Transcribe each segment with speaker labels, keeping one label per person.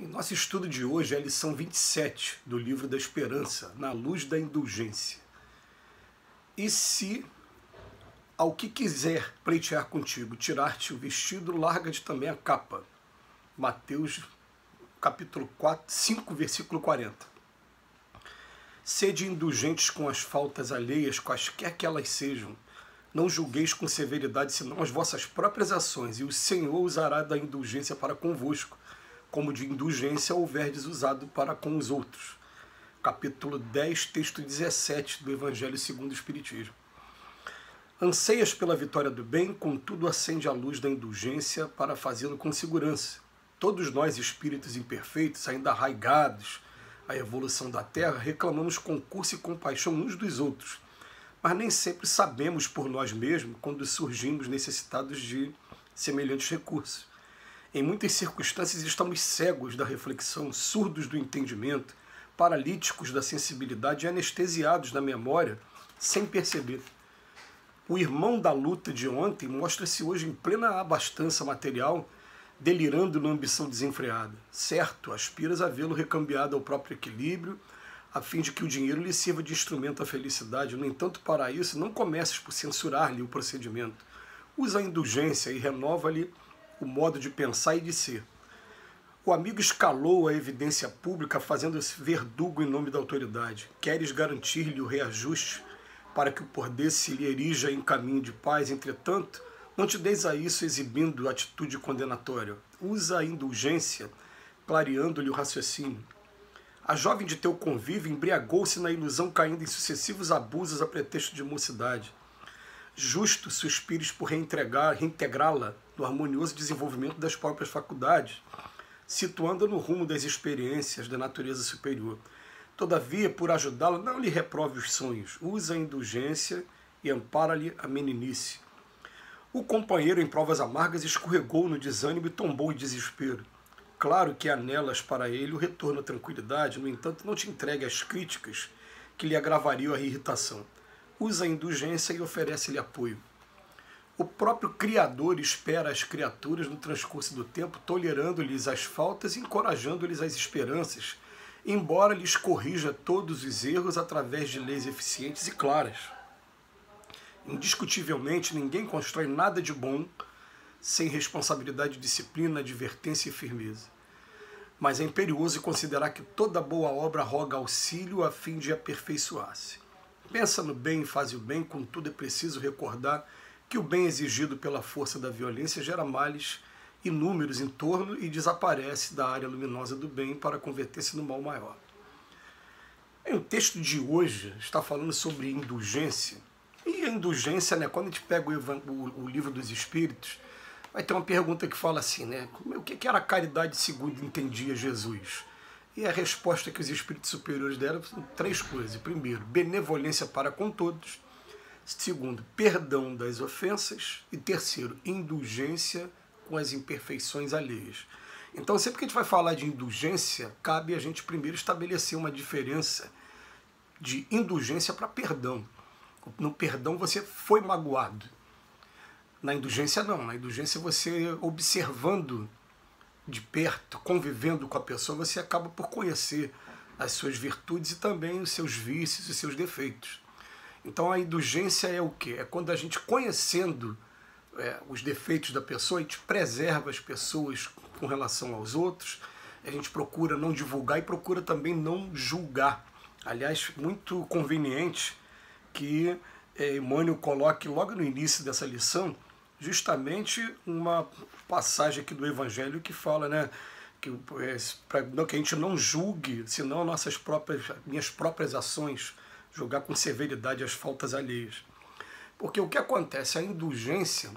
Speaker 1: Em nosso estudo de hoje é a lição 27 do livro da Esperança, na luz da indulgência. E se ao que quiser pleitear contigo, tirar-te o vestido, larga-te também a capa. Mateus capítulo 5, versículo 40. Sede indulgentes com as faltas alheias, quaisquer que elas sejam. Não julgueis com severidade, senão as vossas próprias ações, e o Senhor usará da indulgência para convosco, como de indulgência houverdes usado para com os outros. Capítulo 10, texto 17 do Evangelho segundo o Espiritismo. Anseias pela vitória do bem, contudo acende a luz da indulgência para fazê-lo com segurança. Todos nós, espíritos imperfeitos, ainda arraigados à evolução da Terra, reclamamos concurso e compaixão uns dos outros, mas nem sempre sabemos por nós mesmos quando surgimos necessitados de semelhantes recursos. Em muitas circunstâncias estamos cegos da reflexão, surdos do entendimento, paralíticos da sensibilidade e anestesiados da memória, sem perceber. O irmão da luta de ontem mostra-se hoje em plena abastança material, delirando na ambição desenfreada. Certo, aspiras a vê-lo recambiado ao próprio equilíbrio, a fim de que o dinheiro lhe sirva de instrumento à felicidade. No entanto, para isso, não comeces por censurar-lhe o procedimento. Usa a indulgência e renova-lhe o modo de pensar e de ser. O amigo escalou a evidência pública, fazendo-se verdugo em nome da autoridade. Queres garantir-lhe o reajuste para que o poder se lhe erija em caminho de paz? Entretanto, não te deis a isso exibindo atitude condenatória. Usa a indulgência, clareando-lhe o raciocínio. A jovem de teu convívio embriagou-se na ilusão, caindo em sucessivos abusos a pretexto de mocidade. Justo suspires por reintegrá-la no harmonioso desenvolvimento das próprias faculdades, situando-a no rumo das experiências da natureza superior. Todavia, por ajudá-la, não lhe reprove os sonhos. Usa a indulgência e ampara-lhe a meninice. O companheiro, em provas amargas, escorregou no desânimo e tombou em desespero. Claro que anelas para ele o retorno à tranquilidade, no entanto, não te entregue às críticas que lhe agravariam a irritação. Usa a indulgência e oferece-lhe apoio. O próprio Criador espera as criaturas no transcurso do tempo, tolerando-lhes as faltas e encorajando-lhes as esperanças, embora lhes corrija todos os erros através de leis eficientes e claras. Indiscutivelmente, ninguém constrói nada de bom sem responsabilidade, disciplina, advertência e firmeza. Mas é imperioso considerar que toda boa obra roga auxílio a fim de aperfeiçoar-se. Pensa no bem e faz o bem, contudo é preciso recordar que o bem exigido pela força da violência gera males inúmeros em torno e desaparece da área luminosa do bem para converter-se no mal maior. O texto de hoje está falando sobre indulgência. E a indulgência, né, quando a gente pega o livro dos Espíritos, vai ter uma pergunta que fala assim, né, o que era a caridade segundo entendia Jesus? E a resposta que os espíritos superiores deram são três coisas. Primeiro, benevolência para com todos. Segundo, perdão das ofensas. E terceiro, indulgência com as imperfeições alheias. Então, sempre que a gente vai falar de indulgência, cabe a gente primeiro estabelecer uma diferença de indulgência para perdão. No perdão você foi magoado. Na indulgência não. Na indulgência você, observando de perto, convivendo com a pessoa, você acaba por conhecer as suas virtudes e também os seus vícios e seus defeitos. Então a indulgência é o quê? É quando a gente, conhecendo os defeitos da pessoa, a gente preserva as pessoas com relação aos outros, a gente procura não divulgar e procura também não julgar. Aliás, muito conveniente que Emmanuel coloque logo no início dessa lição justamente uma passagem aqui do Evangelho que fala, né, que a gente não julgue, senão minhas próprias ações, julgar com severidade as faltas alheias. Porque o que acontece? A indulgência,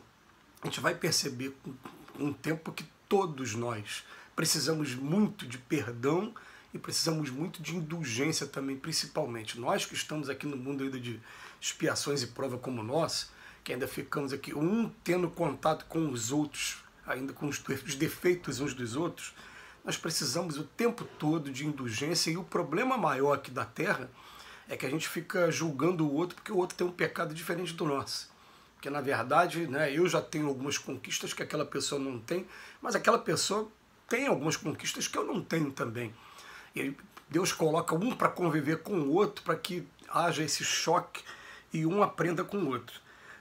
Speaker 1: a gente vai perceber com um tempo que todos nós precisamos muito de perdão e precisamos muito de indulgência também, principalmente. Nós que estamos aqui no mundo ainda de expiações e prova como nós, que ainda ficamos aqui, tendo contato com os outros, ainda com os defeitos uns dos outros, nós precisamos o tempo todo de indulgência. E o problema maior aqui da Terra é que a gente fica julgando o outro porque o outro tem um pecado diferente do nosso. Porque, na verdade, né, eu já tenho algumas conquistas que aquela pessoa não tem, mas aquela pessoa tem algumas conquistas que eu não tenho também. E Deus coloca um para conviver com o outro, para que haja esse choque e um aprenda com o outro.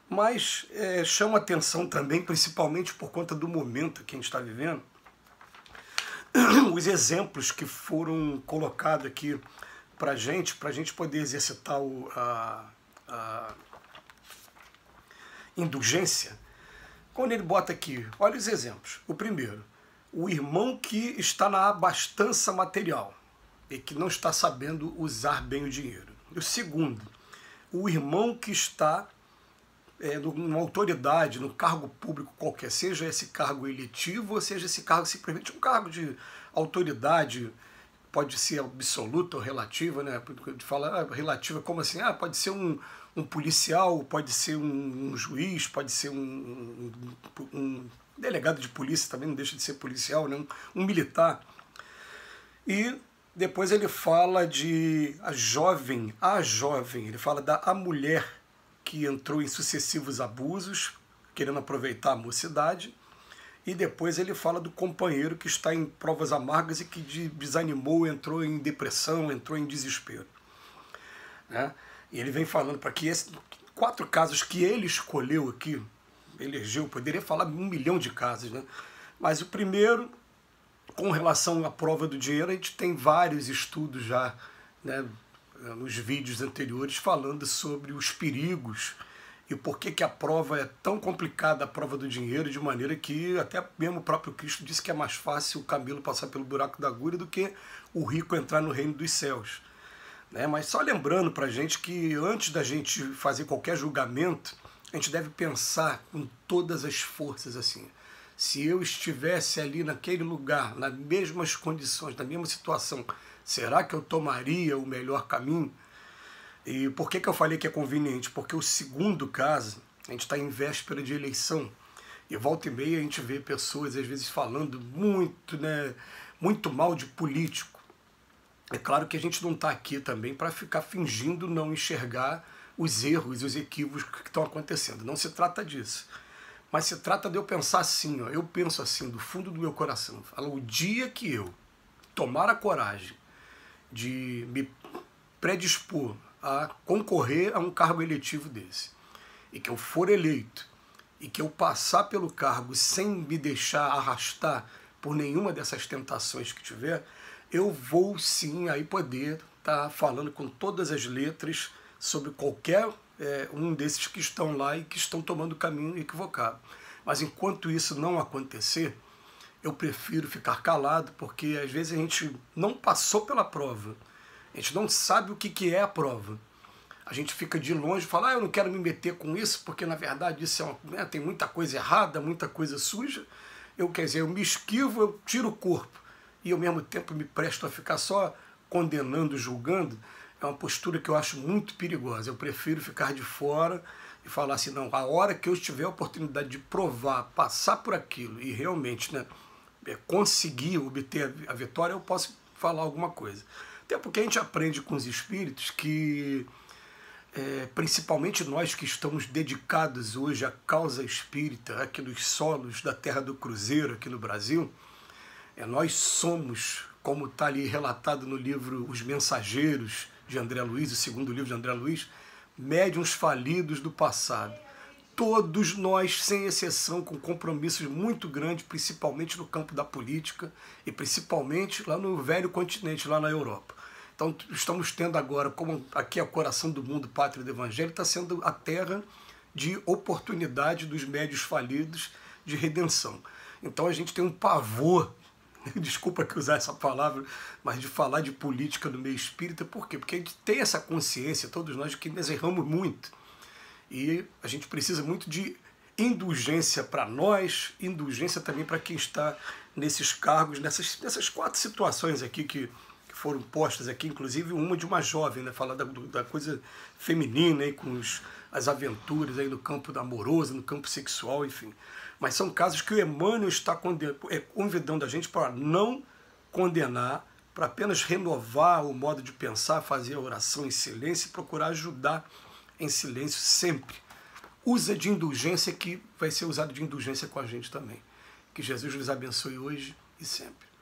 Speaker 1: Mas chama atenção também, principalmente por conta do momento que a gente está vivendo, os exemplos que foram colocados aqui para a gente poder exercitar a indulgência. Quando ele bota aqui, olha os exemplos. O primeiro, o irmão que está na abastança material e que não está sabendo usar bem o dinheiro. O segundo, o irmão que está numa autoridade, no cargo público qualquer, seja esse cargo eletivo ou seja esse cargo simplesmente um cargo de autoridade, pode ser absoluta ou relativa, né? Fala relativa como assim? Pode ser um policial, pode ser um juiz, pode ser um delegado de polícia, também não deixa de ser policial, né? Um militar. E depois ele fala de a jovem, ele fala a mulher que entrou em sucessivos abusos, querendo aproveitar a mocidade, e depois ele fala do companheiro que está em provas amargas e que desanimou, entrou em depressão, entrou em desespero. Né? E ele vem falando para que esses 4 casos que ele escolheu aqui, elegeu, poderia falar 1 milhão de casos, né? Mas o primeiro, com relação à prova do dinheiro, a gente tem vários estudos já, né, nos vídeos anteriores falando sobre os perigos e por que a prova é tão complicada, a prova do dinheiro, de maneira que até mesmo o próprio Cristo disse que é mais fácil o camelo passar pelo buraco da agulha do que o rico entrar no reino dos céus. Né? Mas só lembrando para a gente que antes da gente fazer qualquer julgamento, a gente deve pensar com todas as forças assim. Se eu estivesse ali naquele lugar, nas mesmas condições, na mesma situação, será que eu tomaria o melhor caminho? E por que eu falei que é conveniente? Porque o segundo caso, a gente está em véspera de eleição, e volta e meia a gente vê pessoas às vezes falando muito, né, muito mal de político. É claro que a gente não está aqui também para ficar fingindo não enxergar os erros, os equívocos que estão acontecendo. Não se trata disso. Mas se trata de eu pensar assim, eu penso assim, do fundo do meu coração. Falo, o dia que eu tomar a coragem de me predispor a concorrer a um cargo eletivo desse, e que eu for eleito, e que eu passar pelo cargo sem me deixar arrastar por nenhuma dessas tentações que tiver, eu vou sim aí poder estar falando com todas as letras sobre qualquer um desses que estão lá e que estão tomando o caminho equivocado. Mas enquanto isso não acontecer, eu prefiro ficar calado, porque às vezes a gente não passou pela prova, a gente não sabe o que é a prova. A gente fica de longe e fala, eu não quero me meter com isso, porque na verdade isso tem muita coisa errada, muita coisa suja. Eu me esquivo, eu tiro o corpo, e ao mesmo tempo me presto a ficar só condenando, julgando. É uma postura que eu acho muito perigosa. Eu prefiro ficar de fora e falar assim, não, a hora que eu tiver a oportunidade de provar, passar por aquilo e realmente, né, conseguir obter a vitória, eu posso falar alguma coisa. Até porque a gente aprende com os espíritos que, principalmente nós que estamos dedicados hoje à causa espírita, aqui nos solos da Terra do Cruzeiro, aqui no Brasil, nós somos, como está ali relatado no livro Os Mensageiros, de André Luiz, o segundo livro de André Luiz, médiuns falidos do passado. Todos nós, sem exceção, com compromissos muito grandes, principalmente no campo da política e principalmente lá no velho continente, lá na Europa. Então estamos tendo agora, como aqui é o coração do mundo, pátria do Evangelho, está sendo a terra de oportunidade dos médiuns falidos de redenção. Então a gente tem um pavor, desculpa que usar essa palavra, mas de falar de política no meio espírita. Por quê? Porque a gente tem essa consciência, todos nós, que nós erramos muito. E a gente precisa muito de indulgência para nós, indulgência também para quem está nesses cargos, nessas 4 situações aqui que foram postas aqui, inclusive uma de uma jovem, né, falar da coisa feminina, aí, com as aventuras aí no campo amoroso, no campo sexual, enfim. Mas são casos que o Emmanuel está convidando a gente para não condenar, para apenas renovar o modo de pensar, fazer a oração em silêncio e procurar ajudar em silêncio sempre. Usa de indulgência, que vai ser usado de indulgência com a gente também. Que Jesus nos abençoe hoje e e sempre.